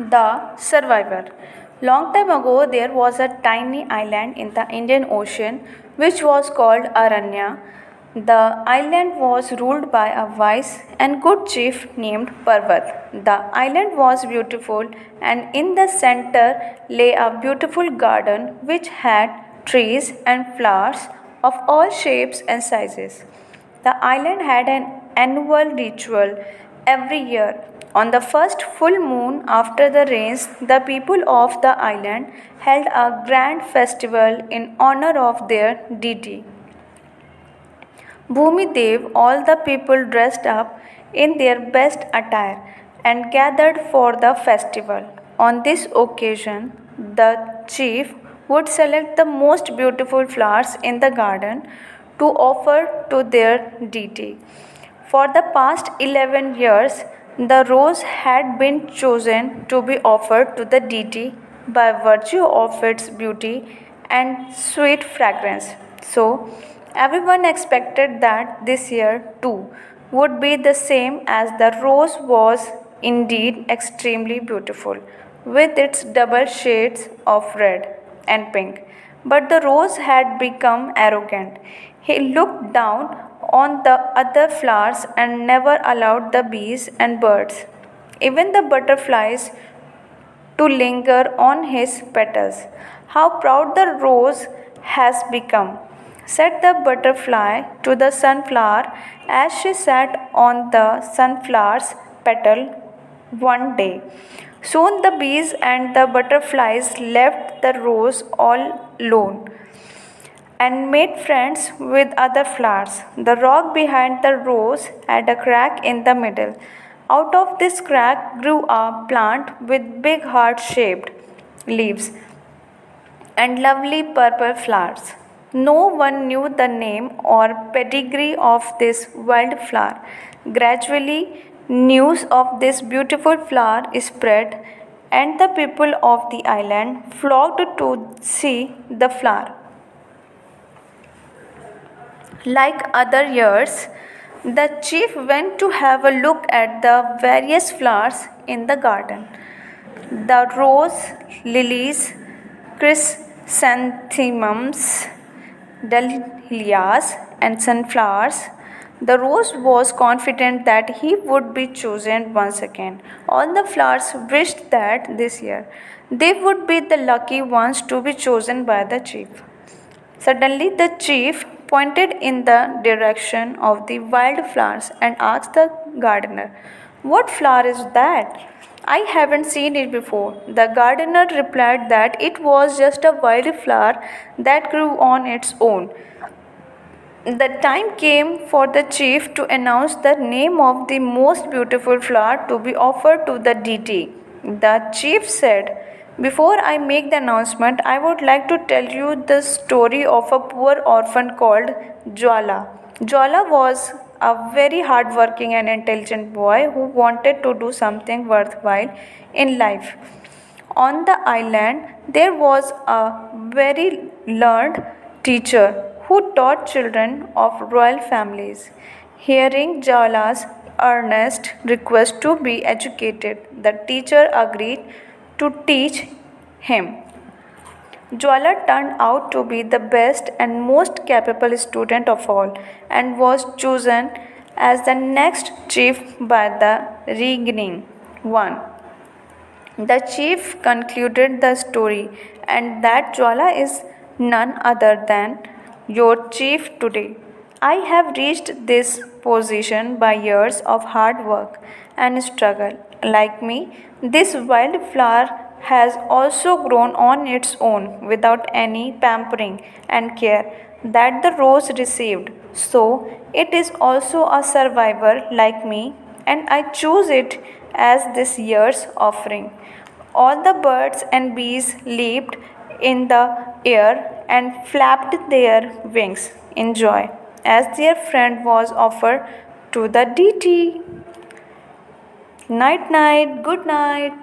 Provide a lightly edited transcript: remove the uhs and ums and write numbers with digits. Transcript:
The Survivor. Long time ago, there was a tiny island in the Indian Ocean which was called Aranya. The island was ruled by a wise and good chief named Parvat. The island was beautiful, and in the center lay a beautiful garden which had trees and flowers of all shapes and sizes. The island had an annual ritual every year. On the first full moon after the rains, the people of the island held a grand festival in honor of their deity. Bhumi Dev, all the people dressed up in their best attire and gathered for the festival. On this occasion, the chief would select the most beautiful flowers in the garden to offer to their deity. For the past 11 years, the rose had been chosen to be offered to the deity by virtue of its beauty and sweet fragrance. So, everyone expected that this year too would be the same, as the rose was indeed extremely beautiful with its double shades of red and pink. But the rose had become arrogant. He looked down on the other flowers and never allowed the bees and birds, even the butterflies, to linger on his petals. How proud the rose has become, said the butterfly to the sunflower as she sat on the sunflower's petal one day. Soon the bees and the butterflies left the rose all alone and made friends with other flowers. The rock behind the rose had a crack in the middle. Out of this crack grew a plant with big heart shaped leaves and lovely purple flowers. No one knew the name or pedigree of this wildflower. Gradually, news of this beautiful flower spread, and the people of the island flocked to see the flower. Like other years, the chief went to have a look at the various flowers in the garden. The rose, lilies, chrysanthemums, dahlias, and sunflowers. The rose was confident that he would be chosen once again. All the flowers wished that this year they would be the lucky ones to be chosen by the chief. Suddenly, the chief pointed in the direction of the wild flowers and asked the gardener, "What flower is that? I haven't seen it before." The gardener replied that it was just a wild flower that grew on its own. The time came for the chief to announce the name of the most beautiful flower to be offered to the deity. The chief said, "Before I make the announcement, I would like to tell you the story of a poor orphan called Jwala. Jwala was a very hardworking and intelligent boy who wanted to do something worthwhile in life. On the island, there was a very learned teacher who taught children of royal families. Hearing Jawala's earnest request to be educated, the teacher agreed to teach him. Jwala turned out to be the best and most capable student of all and was chosen as the next chief by the reigning one. The chief concluded the story, and that Jwala is none other than your chief today. I have reached this position by years of hard work and struggle. Like me, this wildflower has also grown on its own without any pampering and care that the rose received. So, it is also a survivor like me, and I choose it as this year's offering." All the birds and bees leaped in the air and flapped their wings in joy as their friend was offered to the deity. Night, night, good night.